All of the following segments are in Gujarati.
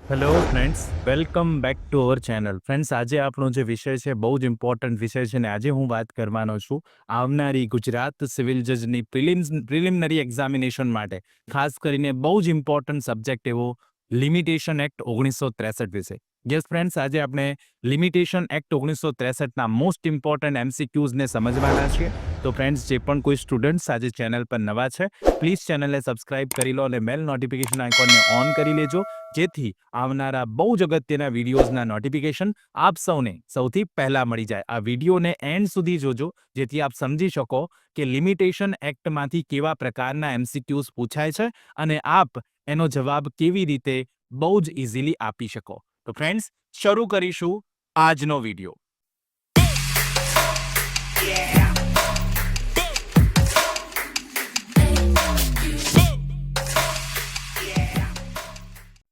Hello friends, welcome back to our channel. Friends, આજે આપણો જે વિષય છે બહુ જ ઇમ્પોર્ટન્ટ વિષય છે ને આજે હું વાત કરવાનો છું આવનારી ગુજરાત સિવિલ જજની પ્રિલિમિનરી એક્ઝામિનેશન માટે ખાસ કરીને બહુ જ ઇમ્પોર્ટન્ટ સબ્જેક્ટ એવો લિમિટેશન એક્ટ 1963 વિશે. યસ ફ્રેન્ડ્સ, આજે આપણે લિમિટેશન એક્ટ 1963ના મોસ્ટ ઇમ્પોર્ટન્ટ MCQઝને સમજવાના છીએ. તો ફ્રેન્ડ્સ, જે પણ કોઈ સ્ટુડન્ટ્સ આજે ચેનલ પર નવા છે પ્લીઝ ચેનલને સબસ્ક્રાઇબ કરી લો અને બેલ નોટિફિકેશન આઇકોનને ઓન કરી લેજો, જેથી આવનારા બહુ જ અગત્યના વિડીયોઝના નોટિફિકેશન આપ સૌને સૌથી પહેલા મળી જાય. આ વિડીયોને એન્ડ સુધી જોજો, જેથી આપ સમજી શકો કે લિમિટેશન એક્ટમાંથી કેવા પ્રકારના MCQઝ પૂછાય છે અને આપ એનો જવાબ કેવી રીતે બહુ જ ઇઝીલી આપી શકો. તો ફ્રેન્ડ્સ, શરૂ કરીશું આજનો વિડીયો.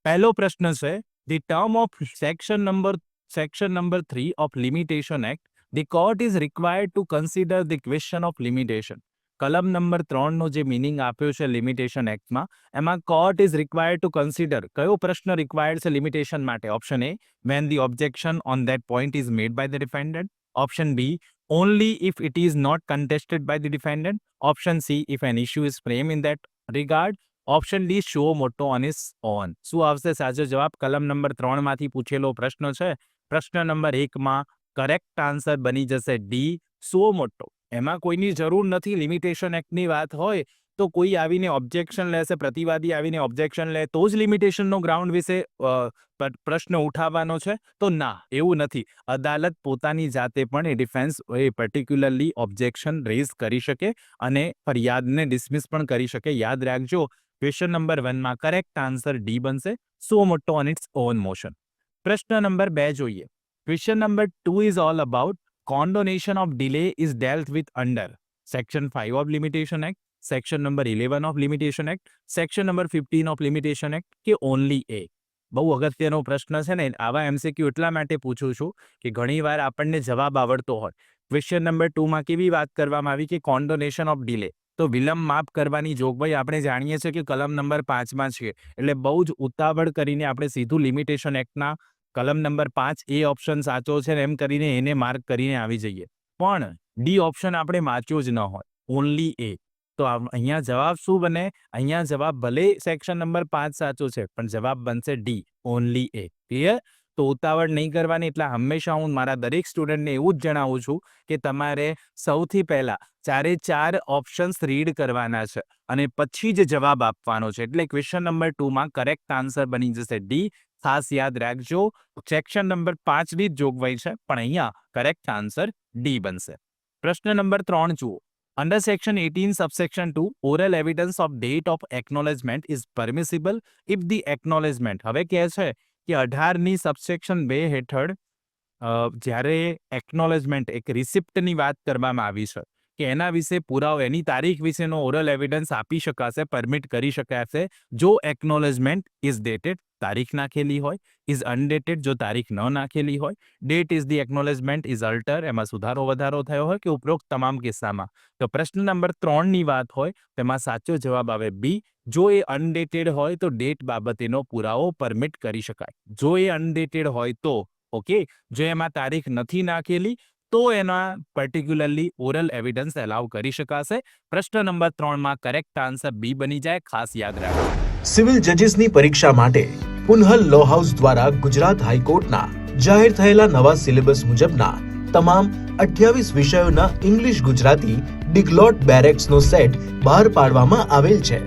પહેલો પ્રશ્ન છે, the term of section number 3 of limitation act, the court is required to consider the question of limitation. કલમ નંબર 3નો જે મિનિંગ આપ્યો છે લિમિટેશન એક્ટમાં, એમાં court is required to consider કયો પ્રશ્ન રિક્વાયર્ડ છે લિમિટેશન માટે? Option A, when the objection on that point is made by the defendant. Option B, only if it is not contested by the defendant. Option C, if an issue is framed in that regard. Option D, show મોટો ઓન ઇઝ ઓન. શું આવશે સાચો જવાબ? કલમ નંબર 3માંથી પૂછેલો પ્રશ્ન છે. પ્રશ્ન નંબર 1માં કરેક્ટ આન્સર બની જશે ડી, શો મોટો. એમાં કોઈની જરૂર નથી. લિમિટેશન એક્ટની વાત હોય તો કોઈ આવીને ઓબ્જેક્શન લેશે, પ્રતિવાદી આવીને ઓબ્જેક્શન લે તો જ લિમિટેશનનો ગ્રાઉન્ડ વિશે પ્રશ્ન ઉઠાવવાનો છે? તો ના, એવું નથી. અદાલત પોતાની જાતે પણ એ ડિફેન્સ પર્ટિક્યુલરલી ઓબ્જેક્શન રેઝ કરી શકે અને ફરિયાદને ડિસમિસ પણ કરી શકે. યાદ રાખજો, ક્વેશ્ચન નંબર 1માં કરેક્ટ આન્સર ડી બનશે, suo motu on its own motion. પ્રશ્ન નંબર 2 જોઈએ. Question number 2 is all about condonation of delay is dealt with under section 5 of limitation act, section number 11 of limitation act, section number 15 of limitation act કે only a. બહુ અગત્યનો પ્રશ્ન છે ને. આવા MCQ એટલા માટે પૂછું છું કે ઘણીવાર આપણને જવાબ આવડતો હોય. ક્વેશ્ચન નંબર 2માં કેવી વાત કરવામાં આવી કે condonation of delay, તો વિલંબ માફ કરવાની જોગવાઈ આપણે જાણીએ છીએ કે કલમ નંબર 5માં છે. એટલે બહુ જ ઉતાવળ કરીને આપણે સીધું લિમિટેશન એક્ટના કલમ નંબર 5 એ ઓપ્શન સાચો છે એમ કરીને એને માર્ક કરીને આવી જઈએ. પણ ડી ઓપ્શન આપણે વાંચ્યો જ ન હોય, ઓનલી એ. તો અહીંયા જવાબ શું બને? અહીંયા જવાબ ભલે સેક્શન નંબર 5 સાચો છે પણ જવાબ બનશે ડી, ઓનલી એ. ક્લિયર? તો ઉતાવળ નહીં કરવાની. એટલે હંમેશા હું મારા દરેક સ્ટુડન્ટને એવું જ જણાવું છું કે તમારે સૌથી પહેલા 4 ઓપ્શન્સ રીડ કરવાના છે અને પછી જ જવાબ આપવાનો છે. એટલે ક્વેશ્ચન નંબર 2માં કરેક્ટ આન્સર બની જશે ડી. ખાસ યાદ રાખજો, સેક્શન નંબર 5ની જ જોગવાઈ છે પણ અહીંયા કરેક્ટ આન્સર ડી બનશે. પ્રશ્ન નંબર 3 જુઓ. Under section 18 subsection 2, oral evidence of date of acknowledgement is permissible if the acknowledgement. હવે કહે છે કે 18ની સબસેક્શન 2 હેઠળ જ્યારે એકનોલેજમેન્ટ એક રિસિપ્ટની વાત કરવામાં આવી છે કે એના વિશે પુરાવો, એની તારીખ વિશેનો ઓરલ એવિડન્સ આપી શકાશે, પરમિટ કરી શકાશે જો એકનોલેજમેન્ટ ઇઝ ડેટેડ, તારીખ નાખેલી હોય, ઇઝ અનડેટેડ જો તારીખ ન નાખેલી હોય, that is the acknowledgement is alter, એમાં સુધારો વધારો થયો હોય કે ઉપરોક્ત તમામ કિસ્સામાં. તો પ્રશ્ન નંબર 3ની વાત હોય તેમાં સાચો જવાબ આવે બી. જો એ અનડેટેડ હોય તો ડેટ બાબતેનો પુરાવો પરમિટ કરી શકાય. જો એ અનડેટેડ હોય તો ઓકે. જો એમાં તારીખ નથી નાખેલી તો એના પર્ટિક્યુલરલી ઓરલ એવિડન્સ એલાવ કરી શકાશે. પ્રશ્ન નંબર 3માં કરેક્ટ આન્સર બી બની જાય. ખાસ યાદ રાખો. સિવિલ જજીસની પરીક્ષા માટે પુનહલ લો હાઉસ દ્વારા ગુજરાત હાઈકોર્ટના જાહેર થયેલા નવા સિલેબસ મુજબના તમામ 28 વિષયોના ઇંગ્લિશ ગુજરાતી ડિગ્લોટ બેરેક્સનો સેટ બહાર પાડવામાં આવેલ છે,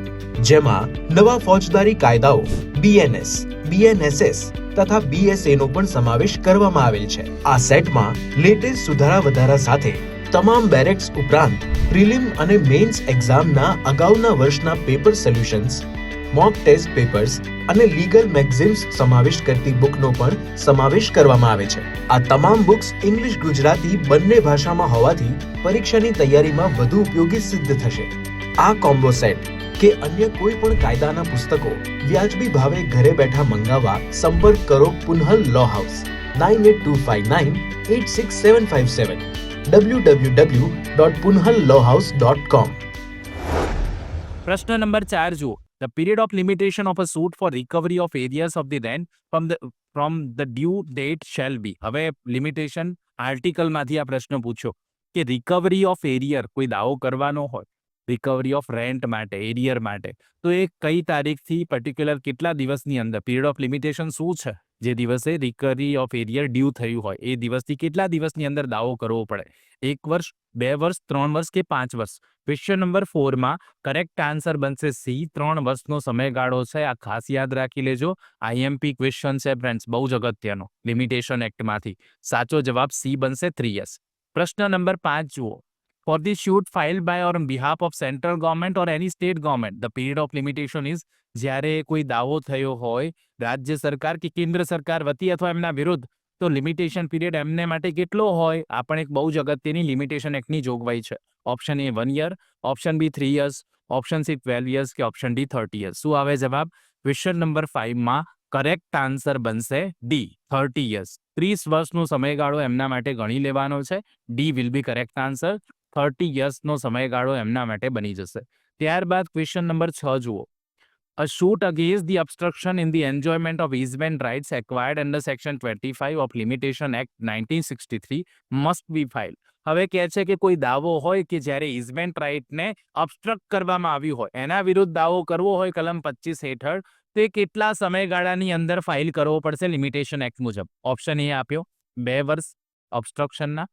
જેમાં નવા ફોજદારી કાયદાઓ BNS, BNSS તથા BSA નો પણ સમાવેશ કરવામાં આવેલ છે. આ સેટમાં લેટેસ્ટ સુધારા વધારા સાથે તમામ બેરેક્સ ઉપરાંત પ્રિલિમ અને મેઇન્સ એક્ઝામના અગાઉના વર્ષના paper solutions, mock test papers અને લીગલ મેગઝિન્સ સમાવેશ કરતી બુકનો પણ સમાવેશ કરવામાં આવે છે. આ તમામ બુક્સ ઇંગ્લિશ ગુજરાતી બંને ભાષામાં હોવાથી પરીક્ષાની તૈયારીમાં વધુ ઉપયોગી સિદ્ધ થશે. આ કોમ્બો સેટ કે અન્ય કોઈ પણ કાયદાના પુસ્તકો વ્યાજબી ભાવે ઘરે બેઠા મંગાવવા સંપર્ક કરો પુનહલ લો હાઉસ 9825986757 www.punhalllawhouse.com. પ્રશ્ન નંબર 4 જુઓ. The period of limitation of a suit for recovery of areas of the rent from the due date shall be. હવે લિમિટેશન આર્ટિકલમાંથી આ પ્રશ્ન પૂછ્યો કે રિકવરી ઓફ એરિયર કોઈ દાવો કરવાનો હોય રિકવરી ઓફ રેન્ટ માટે એરિયર માટે તો એ કઈ તારીખથી પર્ટિક્યુલર કેટલા દિવસની અંદર પીરિયડ ઓફ લિમિટેશન શું છે જે દિવસે રિકવરી ઓફ એરિયર ડ્યુ થયું હોય એ દિવસથી કેટલા દિવસની અંદર દાવો કરવો પડે 1 વર્ષ 2 વર્ષ 3 વર્ષ કે 5 વર્ષ ક્વેશ્ચન નંબર 4 માં કરેક્ટ આન્સર બનશે સી 3 વર્ષનો સમયગાળો છે આ ખાસ યાદ રાખી લેજો આઈએમપી ક્વેશ્ચન છે ફ્રેન્ડ્સ બહુ જ અગત્યનો લિમિટેશન એક્ટમાંથી સાચો જવાબ સી બનશે 3 યર્સ પ્રશ્ન નંબર 5 જુઓ For the suit filed by or on behalf of central government or any state government, the period of limitation is જ્યારે કોઈ દાવો થયો હોય રાજ્ય સરકાર કે કેન્દ્ર સરકાર વતી અથવા એમના વિરુદ્ધ તો લિમિટેશન પીરિયડ એમને માટે કેટલો હોય આ પણ એક બહુ જ અગત્યની લિમિટેશન એક્ટની જોગવાઈ છે option A 1 year option B 3 years option C 12 years કે ઓપ્શન ડી 30 યર્સ શું આવે જવાબ ક્વેશ્ચન નંબર 5 માં કરેક્ટ આન્સર બનશે ડી 30 યર્સ 30 વર્ષનો સમયગાળો એમના માટે ગણી લેવાનો છે D will be correct answer 30 યર્સનો સમયગાળો એમના માટે બની જશે ત્યારબાદ ક્વેશ્ચન નંબર 6 જુઓ A suit against the obstruction in the enjoyment of easement rights acquired under section 25 of Limitation Act 1963 must be filed. હવે કહે છે કે કોઈ દાવો હોય કે જ્યારે ઇઝમેન્ટ રાઇટને અબસ્ટ્રક્ટ કરવામાં આવ્યું હોય એના વિરુદ્ધ દાવો કરવો હોય કલમ 25 હેઠળ તો એ કેટલા સમયગાળાની અંદર ફાઇલ કરવો પડશે લિમિટેશન એક્ટ મુજબ ઓપ્શન એ આપ્યો 2 વર્ષ ઓબ્સ્ટ્રક્શનના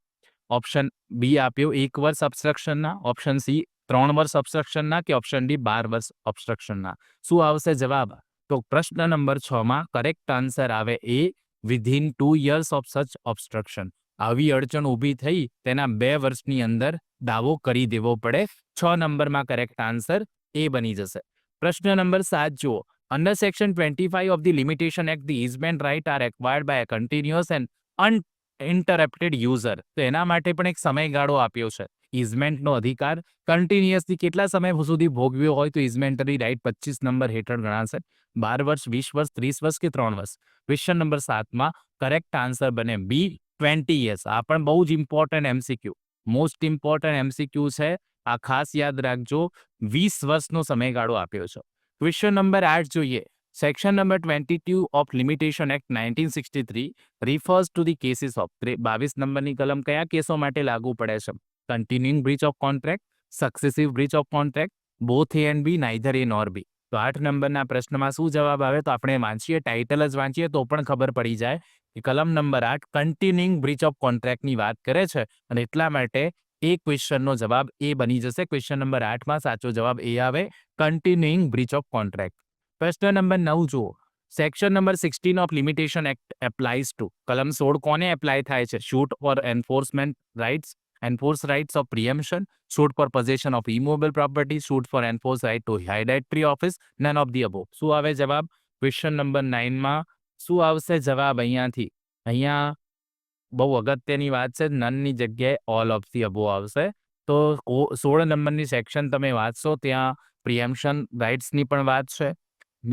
ઓપ્શન બી આપ્યો 1 વર્ષ ઓબ્સ્ટ્રક્શનના ઓપ્શન સી 3 વર્ષ ઓબ્સ્ટ્રક્શનના કે ઓપ્શન ડી 12 વર્ષ ઓબ્સ્ટ્રક્શનના શું આવશે જવાબ તો પ્રશ્ન નંબર 6 માં કરેક્ટ આન્સર આવે એ within 2 years of such obstruction આવી અડચણ ઊભી થઈ તેના 2 વર્ષની અંદર દાવો કરી દેવો પડે 6 નંબરમાં કરેક્ટ આન્સર એ બની જશે પ્રશ્ન નંબર 7 જુઓ under section 25 of the limitation act the easement right are acquired by a continuous and uninterrupted user તો એના માટે પણ એક સમયગાળો આપ્યો છે ઇઝમેન્ટનો અધિકાર કન્ટિન્યુઅસલી કેટલા સમય સુધી ભોગવ્યો હોય તો ઇઝમેન્ટરી રાઇટ 25 નંબર હેઠળ ગણાશે 12 વર્ષ 20 વર્ષ 30 વર્ષ કે 3 વર્ષ ક્વેશ્ચન નંબર 7 માં કરેક્ટ આન્સર બને બી 20 યર્સ આ પણ બહુ જ important MCQ most important MCQ છે આ ખાસ યાદ રાખજો 20 વર્ષનો સમયગાળો આપ્યો છે ક્વેશ્ચન નંબર 8 જોઈએ section number 22 of limitation act 1963 refers to the cases of 22 નંબરની કલમ કયા કેસો માટે લાગુ પડે છે continuing breach of contract, successive breach of contract, both A and B, neither A nor B. તો 8 નંબરના પ્રશ્નમાં શું જવાબ આવે તો આપણે વાંચીએ ટાઇટલ જ વાંચીએ તો પણ ખબર પડી જાય કે કલમ નંબર 8 કન્ટિન્યુઇંગ બ્રીચ ઓફ કોન્ટ્રાક્ટની વાત કરે છે અને એટલા માટે એ ક્વેશ્ચનનો જવાબ એ બની જશે ક્વેશ્ચન નંબર 8માં સાચો જવાબ એ આવે કન્ટિન્યુઇંગ બ્રીચ ઓફ કોન્ટ્રાક્ટ પ્રશ્ન નંબર 9 જુઓ section number 16 of limitation act applies to કલમ 16 કોને એપ્લાય થાય છે suit for enforcement rights enforce rights of preemption, suit for possession of immovable property, suit for enforce right to hereditary office, none of the above. શું આવે જવાબ ક્વેશ્ચન નંબર 9 માં શું આવશે જવાબ અહીંયાથી અહીંયા બહુ અગત્યની વાત છે નનની જગ્યાએ ઓલ ઓફ ધી અબોવ આવશે તો 16 નંબરની સેક્શન તમે વાંચશો ત્યાં પ્રિએમ્પશન રાઇટ્સની પણ વાત છે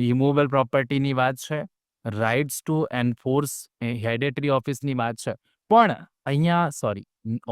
ઇમૂવેબલ પ્રોપર્ટીની વાત છે રાઇટ્સ ટુ એન્ફોર્સ હેરેડિટરી ઓફિસની વાત છે પણ અહીંયા સોરી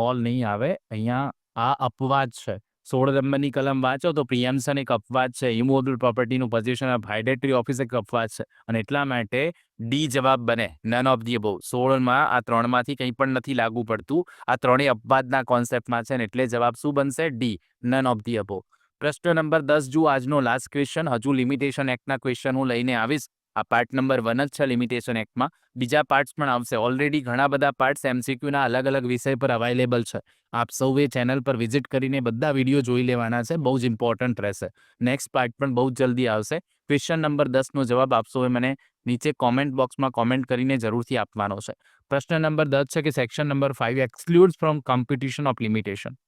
ઓલ નહીં આવે અહીંયા આ અપવાદ છે 16 નંબરની કલમ વાંચો તો પ્રિએમ્પશન એક અપવાદ છે ઇમૂવેબલ પ્રોપર્ટીનું પોઝિશન ઓફ હેરેડિટરી ઓફિસ એક અપવાદ છે અને એટલા માટે ડી જવાબ બને નન ઓફ ધી અબોવ 16માં આ ત્રણમાંથી કંઈ પણ નથી લાગુ પડતું આ ત્રણેય અપવાદના કોન્સેપ્ટમાં છે ને એટલે જવાબ શું બનશે D none of the above પ્રશ્ન નંબર 10 જુઓ આજનો લાસ્ટ ક્વેશ્ચન હજુ લિમિટેશન એક્ટના ક્વેશ્ચન હું લઈને આવીશ આ પાર્ટ નંબર 1 જ છે લિમિટેશન એક્ટમાં બીજા પાર્ટ્સ પણ આવશે ઓલરેડી ઘણા બધા પાર્ટ્સ એમસીક્યુના અલગ અલગ વિષય પર અવેલેબલ છે આપ સૌએ ચેનલ પર વિઝિટ કરીને બધા વિડીયો જોઈ લેવાના છે બહુ જ ઇમ્પોર્ટન્ટ રહેશે નેક્સ્ટ પાર્ટ પણ બહુ જલ્દી આવશે ક્વેશ્ચન નંબર 10નો જવાબ આપ સૌએ મને નીચે કોમેન્ટ બોક્સમાં કોમેન્ટ કરીને જરૂરથી આપવાનો છે પ્રશ્ન નંબર 10 છે કે section number 5 excludes from computation of limitation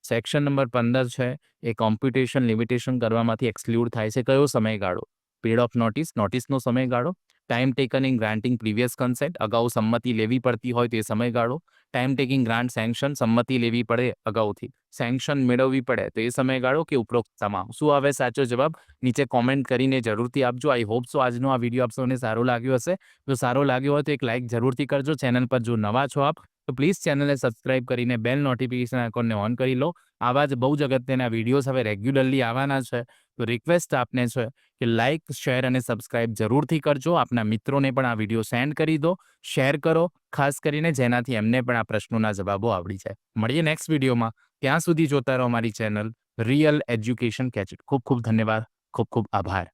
section number 15 છે એ કોમ્પ્યુટેશન લિમિટેશન કરવામાંથી એક્સક્લુડ થાય છે કયો સમયગાળો પીરિયડ ઓફ નોટિસનો સમયગાળો time taken in granting previous consent અગાઉ સંમતિ લેવી પડતી હોય તે સમયગાળો ટાઈમ ટેકિંગ ગ્રાન્ટ સેન્કશન સંમતિ લેવી પડે અગાઉથી સેન્કશન મેળવવી પડે તો એ સમયગાળો કે ઉપરોક્ત તમામ શું આવે સાચો જવાબ નીચે કોમેન્ટ કરીને જરૂરથી આપજો આઈ હોપ સો આજનો આ વિડીયો આપ સૌને સારો લાગ્યો હશે જો સારો લાગ્યો હોય તો એક લાઇક જરૂરથી કરજો ચેનલ પર જો નવા છો આપ તો પ્લીઝ ચેનલને સબસ્ક્રાઇબ કરીને બેલ નોટિફિકેશન આઇકોનને ઓન કરી લો આવા જ બહુ જ અગત્યના વિડીયોઝ હવે રેગ્યુલરલી આવવાના છે તો રિક્વેસ્ટ આપને છે કે લાઇક, શેર અને સબસ્ક્રાઇબ જરૂરથી કરજો. આપના મિત્રોને પણ આ વિડીયો સેન્ડ કરી દો, શેર કરો, ખાસ કરીને જેનાથી એમને પણ આ પ્રશ્નોના જવાબો આવડી જાય. મળીએ નેક્સ્ટ વિડીયોમાં. ત્યાં સુધી જોતા રહો અમારી ચેનલ રિયલ એજ્યુકેશન કેચેટ. ખૂબ ખૂબ ધન્યવાદ. ખૂબ ખૂબ આભાર.